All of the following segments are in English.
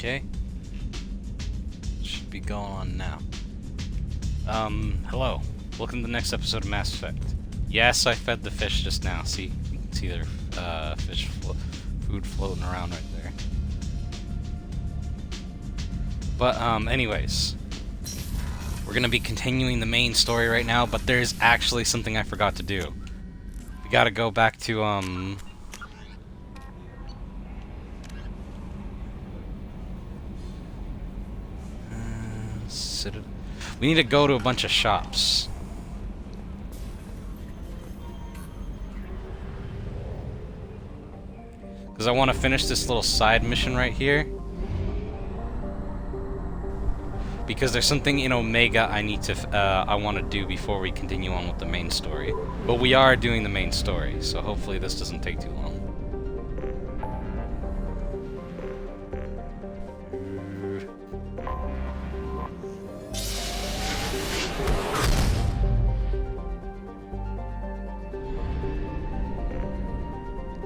Okay. Should be going on now. Hello. Welcome to the next episode of Mass Effect. Yes, I fed the fish just now. See, you can see their food floating around right there. But, anyways. We're gonna be continuing the main story right now, but there's actually something I forgot to do. We gotta go back to, we need to go to a bunch of shops. Because I want to finish this little side mission right here. Because there's something in Omega I want to do before we continue on with the main story. But we are doing the main story, so hopefully this doesn't take too long.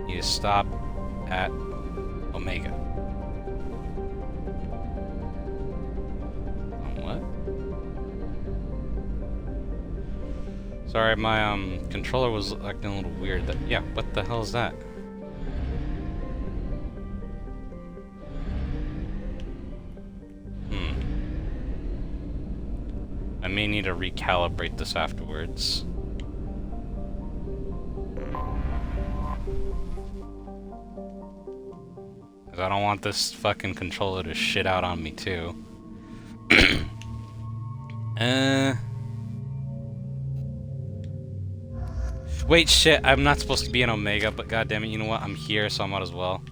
Need to stop at Omega. Sorry, my controller was acting a little weird. Yeah, what the hell is that? I may need to recalibrate this afterwards. Cause I don't want this fucking controller to shit out on me too. Wait, shit, I'm not supposed to be in Omega, but goddammit, you know what? I'm here, so I might as well.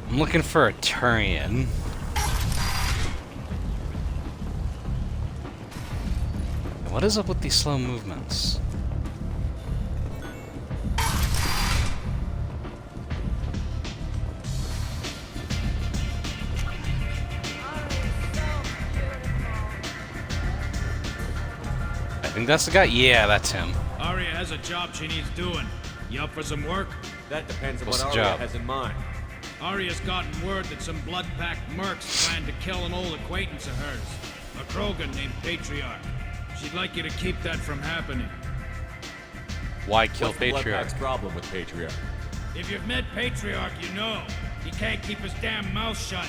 I'm looking for a Turian. What is up with these slow movements? I think that's the guy. Yeah, that's him. Aria has a job she needs doing. You up for some work? That depends on What's what the Aria job? has in mind. Aria's gotten word that some blood-packed mercs plan to kill an old acquaintance of hers, a Krogan named Patriarch. She'd like you to keep that from happening. Why kill What's the Patriarch? Bloodpack's problem with Patriarch? If you've met Patriarch, you know. He can't keep his damn mouth shut.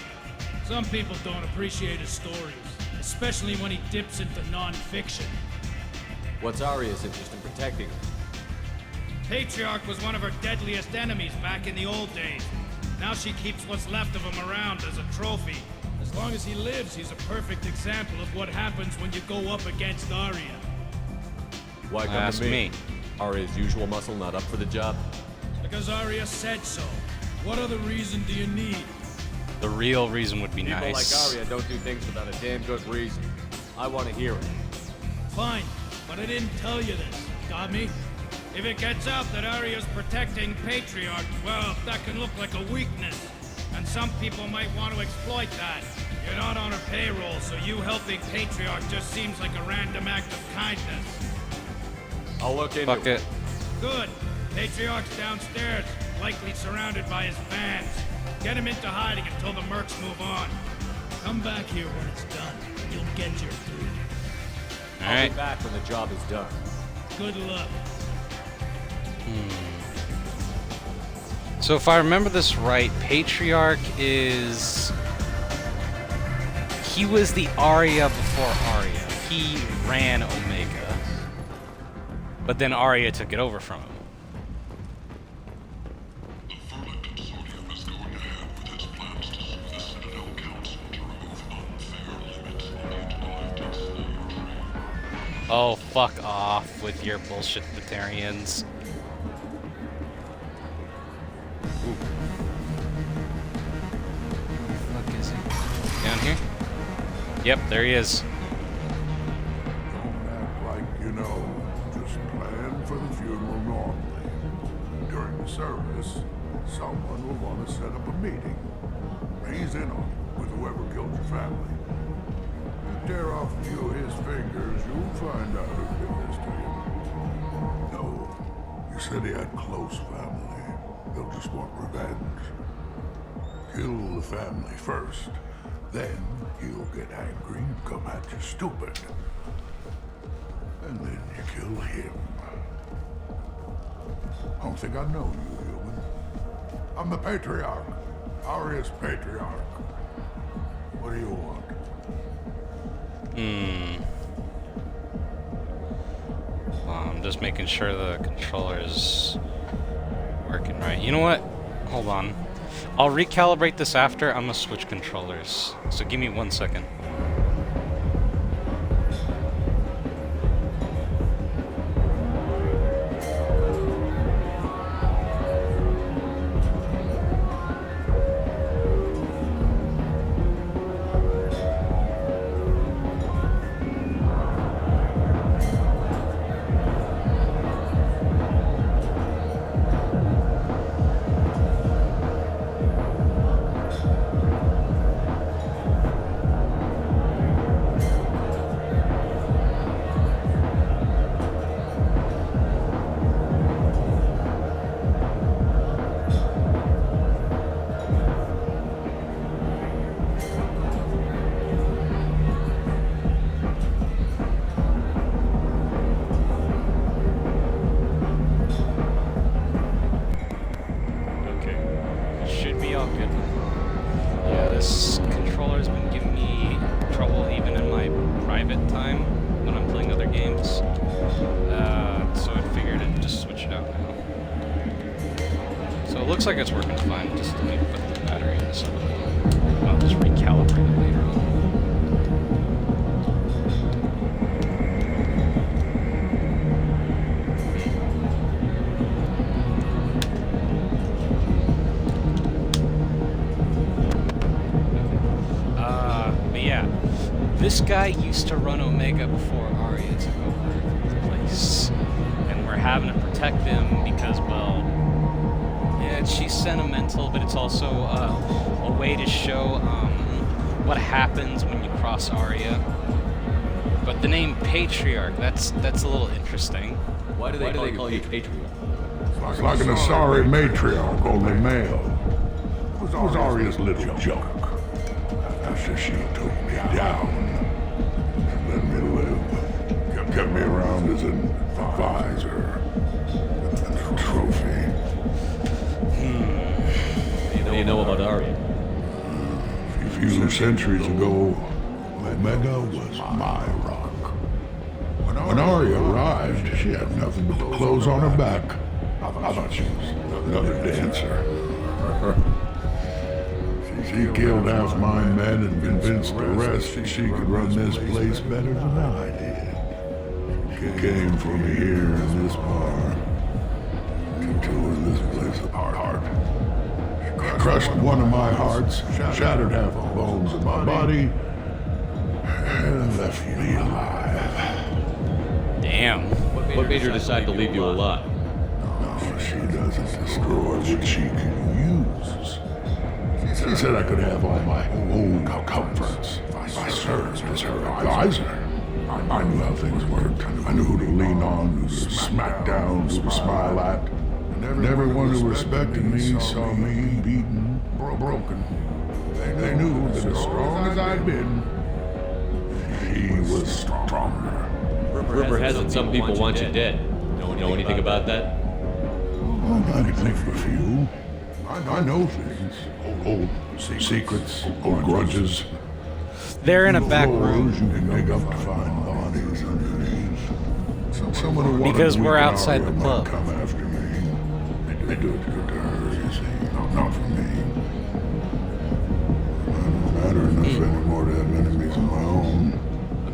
Some people don't appreciate his stories, especially when he dips into non-fiction. What's Aria's interest in protecting him? Patriarch was one of her deadliest enemies back in the old days. Now she keeps what's left of him around as a trophy. As long as he lives, he's a perfect example of what happens when you go up against Aria. Why come Ask to me? me. Aria's usual muscle not up for the job? Because Aria said so. What other reason do you need? The real reason would be People nice. like Aria don't do things without a damn good reason. I want to hear it. Fine, but I didn't tell you this. Got me? If it gets out that Aria's protecting Patriarch, well, that can look like a weakness. And some people might want to exploit that. You're not on her payroll, so you helping Patriarch just seems like a random act of kindness. I'll look into Fuck it. Good. Patriarch's downstairs, likely surrounded by his fans. Get him into hiding until the mercs move on. Come back here when it's done. You'll get your food. I'll Alright. be back when the job is done. Good luck. So if I remember this right, Patriarch is... He was the Aria before Aria. He ran Omega. But then Aria took it over from him. The Vermin Consortium is going ahead with its plans to sue the Citadel Council to remove unfair limits on the intellect trade. Oh, fuck off with your bullshit Batarians. Ooh. Where the fuck is he? Down here? Yep, there he is. Don't act like you know. Just plan for the funeral normally. During the service, someone will want to set up a meeting. He's in on it with whoever killed your family. tear off a few of his fingers, you'll find out who did this to you. No, you said he had close family. They'll just want revenge. Kill the family first, then he'll get angry and come at you stupid. And then you kill him. I don't think I know you, human. I'm the Patriarch. Arius Patriarch. What do you want? Well, I'm just making sure the controller is working right. You know what? Hold on. I'll recalibrate this after. I'm gonna switch controllers. So give me 1 second. Looks like it's working fine. Just let me put the battery in this. I'll just recalibrate it later on. But yeah, this guy used to run Omega before Arya took over the place, and we're having to protect him because, well. She's sentimental, but it's also a way to show what happens when you cross Arya. But the name Patriarch, that's a little interesting. Why do they call you Patriarch? It's like an Asari matriarch, only male. It was Arya's little joke. After she took me down and let me live, kept me around as an advisor and a trophy. What do you know about Arya? A few centuries ago, Omega was my rock. When Arya arrived, she had nothing but the clothes on her back. I thought she was another dancer. She killed half my men and convinced the rest that she could run this place better than I did. She came for me here in this bar. She tore this place apart. Crushed one of my hearts, shattered half the bones in my body, and left me alive. Damn. What made her decide to leave you alive? No, she doesn't destroy what she can use. She said I could have all my own comforts if I served as her advisor. I knew how things worked. I knew who to lean on, who to smack down, who to smile at. And everyone who respected me saw me beaten, broken. They knew that as strong as I'd been, she was stronger. Rumor has it some people want you dead. Know anything about that? Well, I could think of a few. I know things. Old secrets, old grudges. They're in a back room. You can dig up to find bodies underneath. Someone who wanted Because to we're weaken outside Arya the might club. come after me. They do it to her, you see. Not for me. I don't matter enough anymore to have enemies of my own.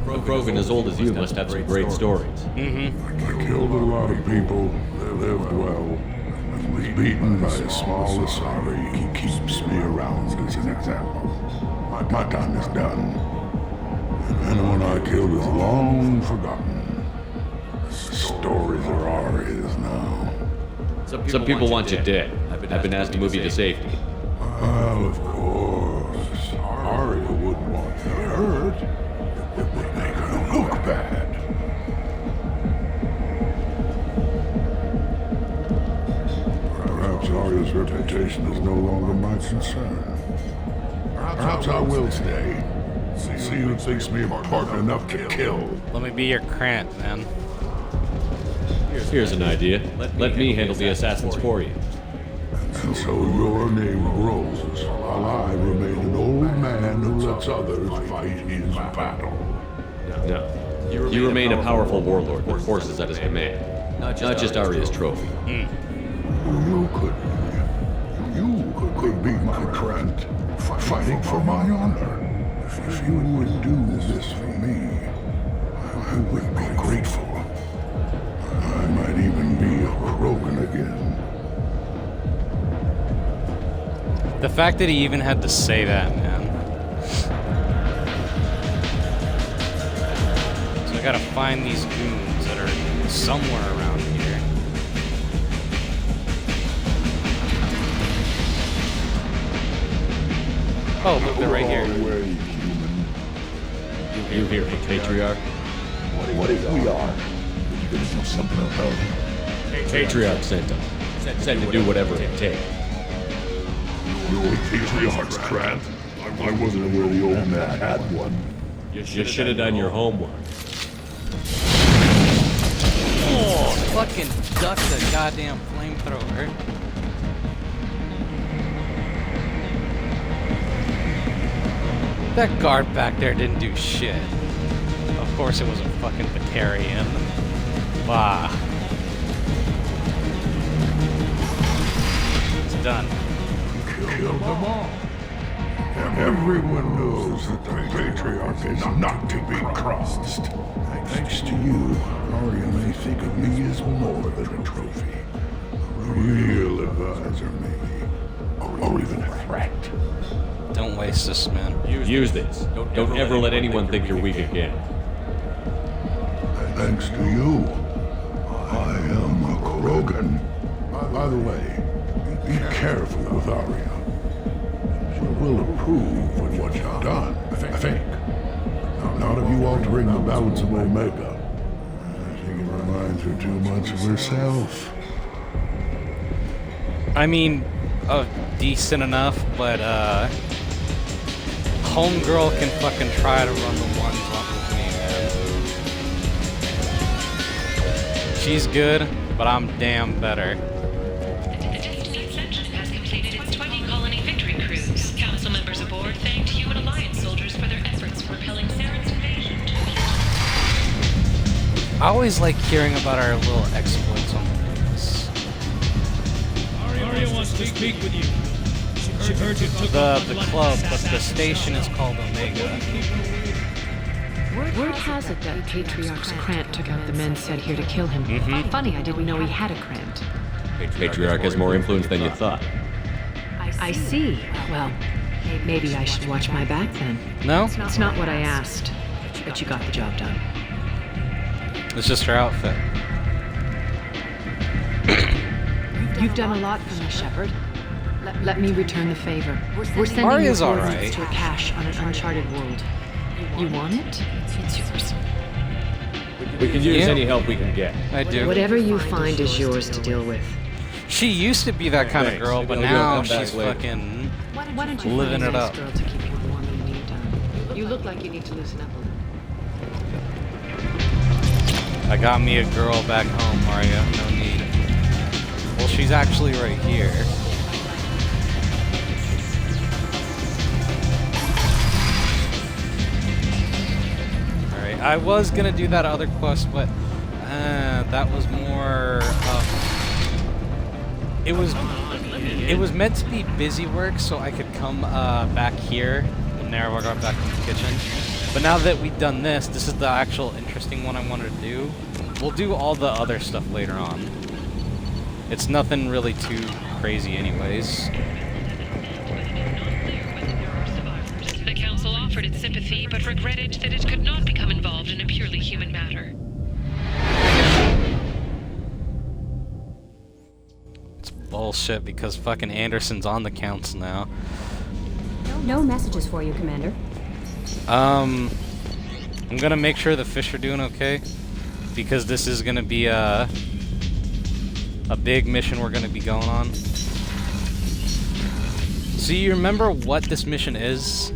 A Krogan as old as you must have some great stories. I killed a lot of people. They lived well. I was beaten by a small Asari. He keeps me around as an example. My time is done. And anyone I killed is long forgotten. The stories are Arya's now. Some people want you dead. I've been asked to move you to safety. Well, of course. Arya wouldn't want me hurt. my concern. Perhaps I will stay. See who thinks me important enough to kill. Let me be your Krant, man. Here's an idea. Let me handle the assassins for you. And so your name grows, while I remain an old man who lets others fight his battle. No. You remain a powerful warlord with forces at his command. Not just Arya's trophy. You could be my Krant, fighting for my honor. If you would do this for me, I would be grateful. I might even be a Krogan again. The fact that he even had to say that, man. So I gotta find these goons that are somewhere around here. Oh, look, they're right here. You here for Patriarch? What if we are? You gonna do something about it? Patriarch sent him. Sent to do whatever it takes. You're Patriarch's Krant. I wasn't aware the old man had one. You should have done your homework. Oh, fucking duck the goddamn flamethrower. That guard back there didn't do shit. Of course it was a fucking Batarian. Bah. It's done. Kill them all. Everyone knows that the Patriarch is not to be crossed. Thanks to you, Arya may think of me as more than a trophy. A real advisor, maybe. Or even a threat. Don't waste this, man. Use this. Don't ever let anyone think you're weak again. Thanks to you, I am a Krogan. By the way, be careful with Arya. She will approve of what you've done, I think. Not of you altering the balance of Omega. I think it reminds her too much of herself. I mean, decent enough, but Homegirl can fucking try to run the ones off with me, man. She's good, but I'm damn better. The Destiny Ascension has completed its 20-colony victory cruise. Council members aboard thanked human alliance soldiers for their efforts repelling Saren's invasion. I always like hearing about our little exploits on the news. Arya wants to speak with you. She heard you took The club, but the station is called Omega. Word has it that Patriarch's Krant took out the men sent here to kill him. Funny, I didn't know he had a Krant. Patriarch has more influence than you thought. I see. Well, maybe I should watch my back then. No? It's not what I asked, but you got the job done. It's just her outfit. You've done a lot for me, Shepard. Let me return the favor. We're sending Arya's your all coordinates right. to a cache on an uncharted world. You want it? It's yours. We can use Yeah. any help we can get. I do. Whatever you find is yours to deal with. She used to be that kind of Thanks. girl, but Maybe now I'll come back she's later. fucking Why don't you living find it a up. nice girl to keep you warm in the meantime? You look like you need to loosen up a little. I got me a girl back home, Mario. No need. Well, she's actually right here. Alright, I was gonna do that other quest, but that was more it was meant to be busy work, so I could come back here when Nerevar got back from the kitchen. But now that we've done this, this is the actual interesting one I wanted to do. We'll do all the other stuff later on. It's nothing really too crazy anyways. The Council offered its sympathy, but regretted that it could not become involved in a purely human matter. It's bullshit because fucking Anderson's on the council now. No messages for you, Commander. I'm gonna make sure the fish are doing okay, because this is gonna be a big mission we're gonna be going on. So you remember what this mission is?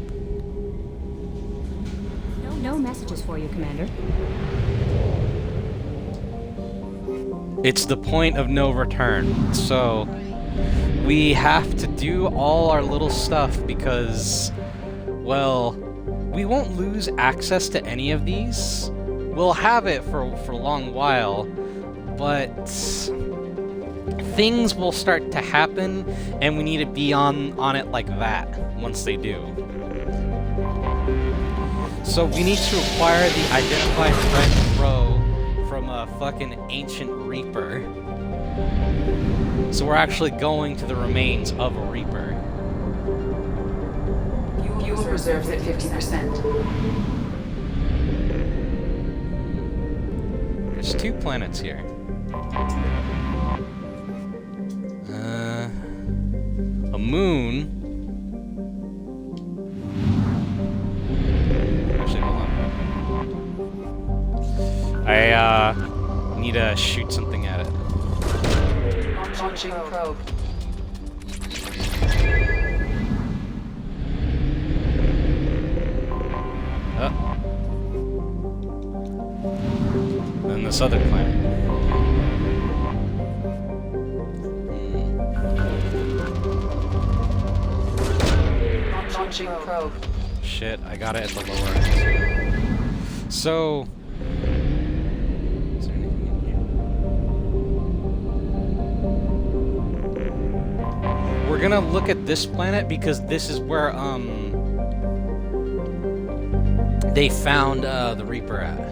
No messages for you, Commander. It's the point of no return. So we have to do all our little stuff because, well, we won't lose access to any of these. We'll have it for a long while, but things will start to happen, and we need to be on it like that once they do. So we need to acquire the identified red crow from a fucking ancient reaper. So we're actually going to the remains of a reaper. Fuel reserves at 50%. There's 2 planets here. A moon. Actually, hold on. I need to shoot something at it. Launching probe. Then this other planet. Launching probe. Shit, I got it at the lower end. So, is there anything in here? We're gonna look at this planet because this is where they found the Reaper at.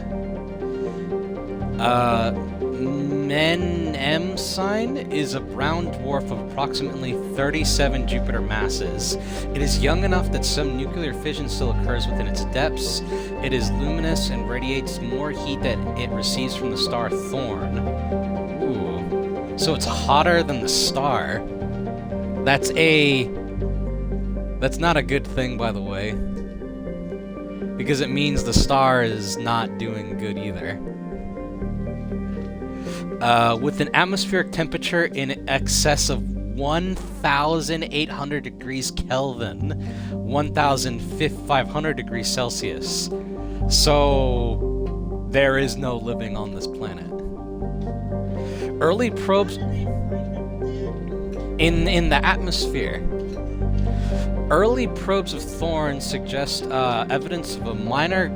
Men-M sign is a brown dwarf of approximately 37 Jupiter masses. It is young enough that some nuclear fission still occurs within its depths. It is luminous and radiates more heat that it receives from the star Thorn. Ooh. So it's hotter than the star. That's not a good thing, by the way. Because it means the star is not doing good either. With an atmospheric temperature in excess of 1,800 degrees Kelvin, 1,500 degrees Celsius. So there is no living on this planet. Early probes in the atmosphere. Early probes of Thorn suggest evidence of a minor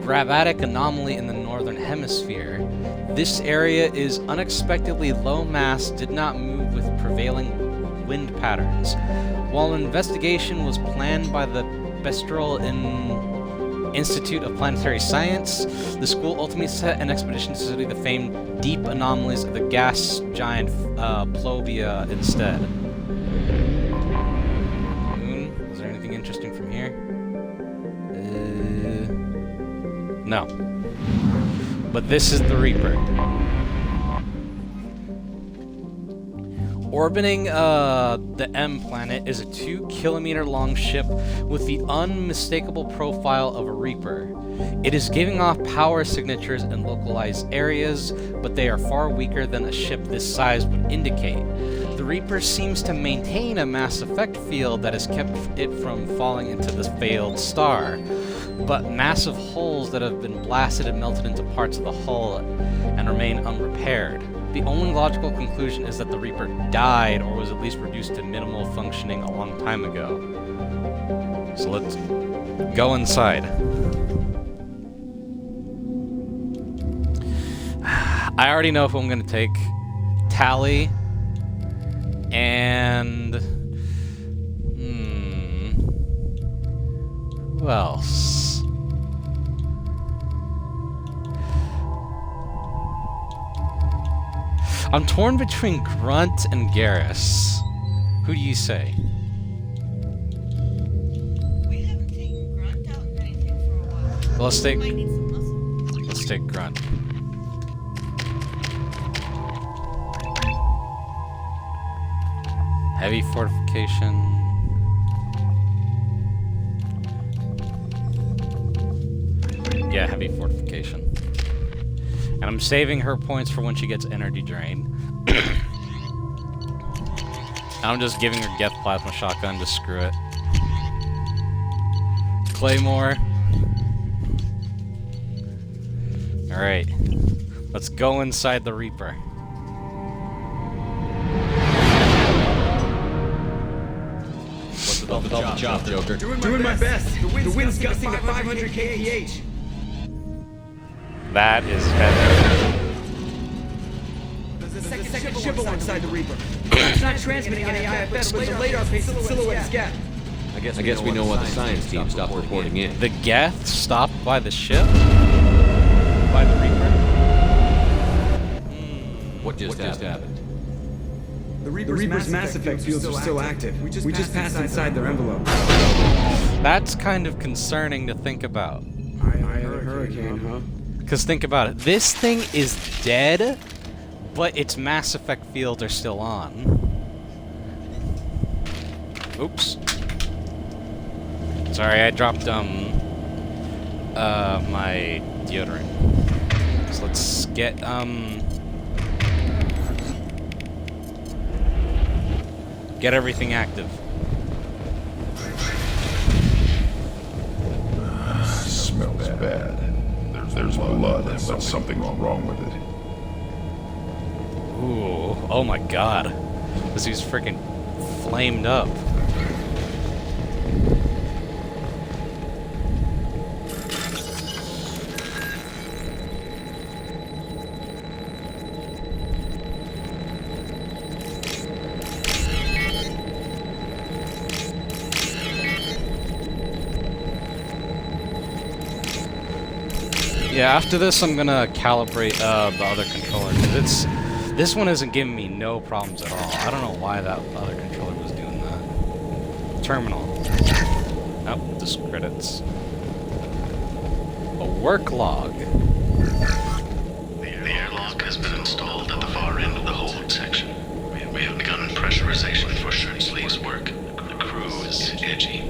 gravatic anomaly in the northern hemisphere. This area is unexpectedly low mass, did not move with prevailing wind patterns. While an investigation was planned by the Bestral Institute of Planetary Science, the school ultimately set an expedition to study the famed deep anomalies of the gas giant Plobia instead. Moon? Is there anything interesting from here? No. But this is the Reaper. Orbiting the M planet is a 2-kilometer-long ship with the unmistakable profile of a Reaper. It is giving off power signatures in localized areas, but they are far weaker than a ship this size would indicate. The Reaper seems to maintain a mass effect field that has kept it from falling into the failed star, but massive holes that have been blasted and melted into parts of the hull and remain unrepaired. The only logical conclusion is that the Reaper died or was at least reduced to minimal functioning a long time ago. So let's go inside. I already know who I'm going to take. Tali and... who else? I'm torn between Grunt and Garrus. Who do you say? We haven't taken Grunt out in anything for a while. Well, let's take... Might need some muscle. Let's take Grunt. Heavy fortification. Yeah, heavy fortification. And I'm saving her points for when she gets energy drain. I'm just giving her Geth Plasma Shotgun to screw it. Claymore. Alright. Let's go inside the Reaper. What's with all the job, Joker? Doing my best. The wind's gusting to 500 kph. That is heavy. There's a second ship alongside the Reaper. It's not transmitting any IFS, but the radar paints a silhouette scat. I guess we know why the science team stopped reporting in. The Geth stopped by the ship? By the Reaper? What just happened? The Reaper's Mass Effect fields are still active. We just passed inside their envelope. That's kind of concerning to think about. I had a hurricane, huh? Because think about it. This thing is dead, but its Mass Effect fields are still on. Oops. Sorry, I dropped, my deodorant. So let's get, get everything active. Smells bad. There's blood, but something's wrong with it. Ooh, oh my god. This dude's freaking flamed up. Yeah, after this I'm gonna calibrate the other controller, because this one isn't giving me no problems at all. I don't know why that other controller was doing that. Terminal. Oh, discredits. A work log. The airlock has been installed at the far end of the hold section. We have begun pressurization for shirt sleeves work. The crew is edgy.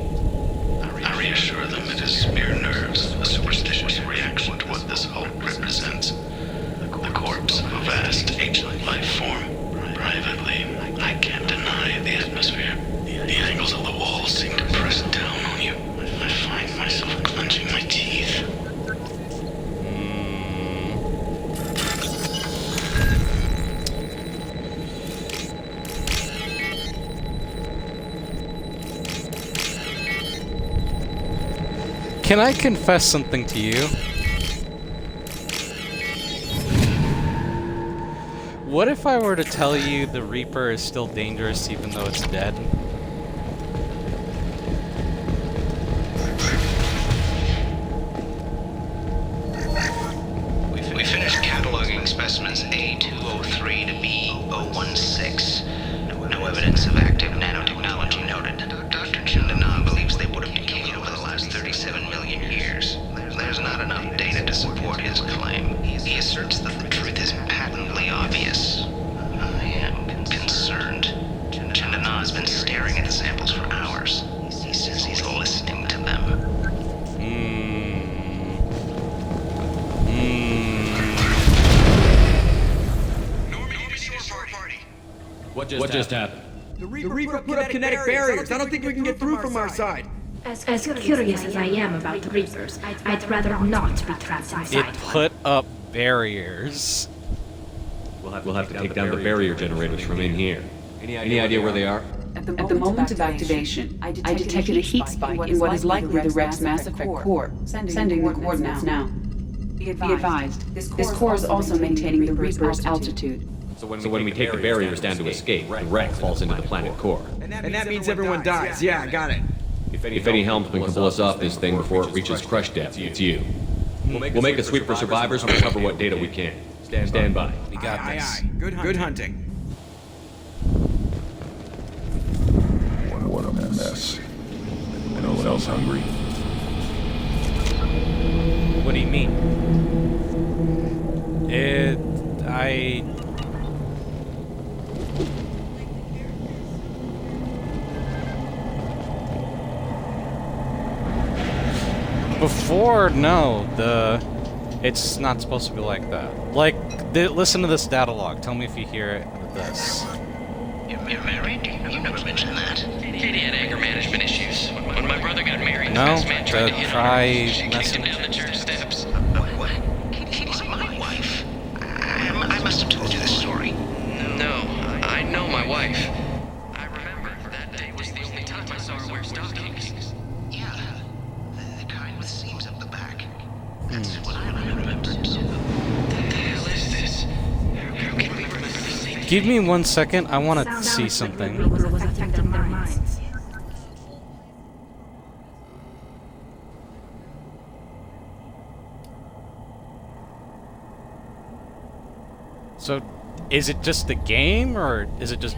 I reassure them it is mere nerves, a superstitious reaction to what this hulk represents. The corpse of a vast ancient life form. Privately, I can't deny the atmosphere. The angles of the walls seem to press down on you. I find myself clenching my teeth. Can I confess something to you? What if I were to tell you the Reaper is still dangerous even though it's dead? We finished cataloging specimens A203 to B016. No evidence of active nanotechnology noted. Dr. Chindanan believes they would have decayed over the last 37 million years. There's not enough data to support his claim. He asserts that the truth is patently obvious. I am concerned. Chindanan has been staring at the samples for hours. He says he's listening to them. What just happened? The Reaper put up kinetic barriers. I don't think we can get through from our side. As curious as I am about the Reapers, I'd rather not be trapped inside. It put up barriers. We'll have to take down the barrier generators from in here. Any idea where they are? At the moment of activation, I detected a heat spike in what is likely the Rex Mass Effect core. Sending the coordinates now. Be advised, this core is also maintaining the Reaper's altitude. So when we take the barriers down to escape, the wreck falls into the planet core. And that means everyone dies. Yeah, I got it. If any helmsman can pull us off this thing before it reaches crush depth, it's you. We'll make a sweep for survivors and recover what data we can. Stand by. We got this. Aye. Good hunting. What a mess. Anyone else hungry? What do you mean? Before, no, it's not supposed to be like that. Like, listen to this data log. Tell me if you hear it with this. You're married? You never mentioned that. Katie had anger management issues. When my brother got married, No, this man tried to hit her. try She kicked him messing. down the church steps. What? Katie's my wife. I must have told you this story. No, I know my wife. I remember that day was the only time I saw her wear stockings. Yeah, the kind with seams up the back. That's what I remembered too. What the hell is this? How can we remember the same? Give me 1 second. I want to see something. Was affecting their minds. So, is it just the game, or is it just...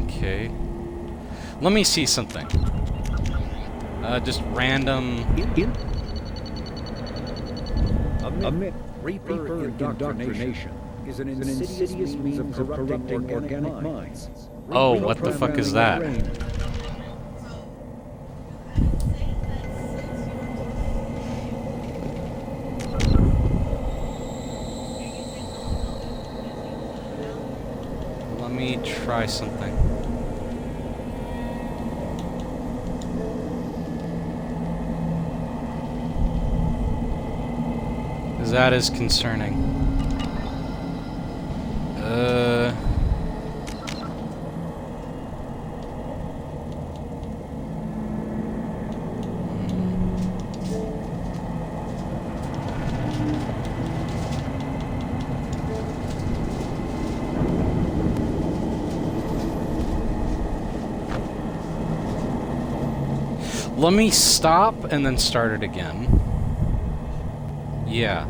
Okay. Let me see something. Just random... Reaper indoctrination is an insidious means of corrupting organic minds. Oh, what the fuck is that? Let me try something. Because that is concerning. Let me stop and then start it again. Yeah.